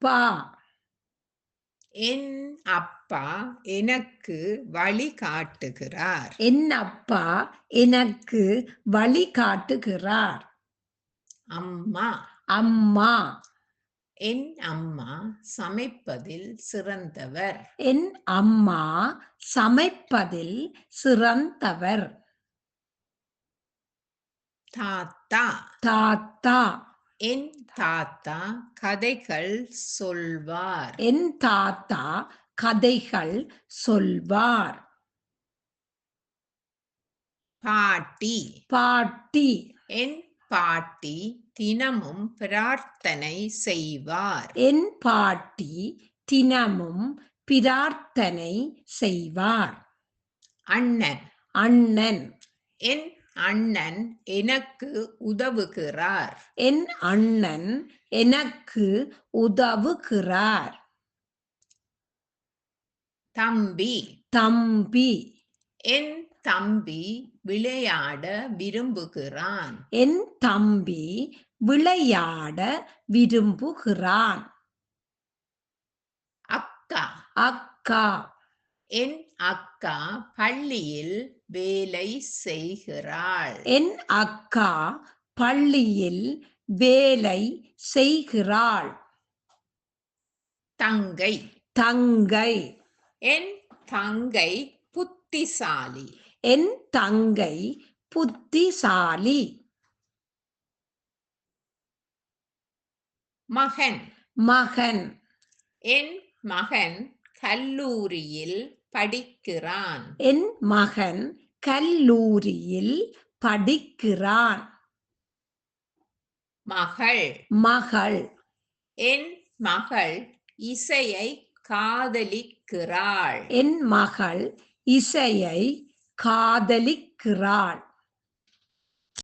அப்பா. என் அப்பா எனக்கு வழி காட்டுகிறார். என் அப்பா எனக்கு வழி காட்டுகிறார். அம்மா. அம்மா. என் அம்மா சமைப்பதில் சிறந்தவர். என் அம்மா சமைப்பதில் சிறந்தவர். தாத்தா. தாத்தா. என் தாத்தா கதைகள் சொல்வார். என் தாத்தா கதைகள் சொல்வார். பாட்டி. பாட்டி. என் பாட்டி தினமும் பிரார்த்தனை செய்வார். என் பாட்டி தினமும் பிரார்த்தனை செய்வார். அண்ணன். அண்ணன். என் அண்ணன் எனக்கு உதவுகிறார். என் அண்ணன் எனக்கு உதவுகிறார். தம்பி. தம்பி. என் தம்பி விளையாட விரும்புகிறான். என் தம்பி விளையாட விரும்புகிறான். அக்கா. அக்கா. என் அக்கா பள்ளியில் வேலை செய்கிறாள். என் அக்கா பள்ளியில் வேலை செய்கிறாள். தங்கை. தங்கை. என் தங்கை புத்திசாலி. என் தங்கை புத்திசாலி. மகன். மகன். என் மகன் கல்லூரியில் படிக்கிறான். என் மகன் கல்லூரியில் படிக்கிறான். மகள். மகள். என் மகள் இசையை காதலிக்கிறாள். என் மகள் இசையை காதலிக்கிறாள்.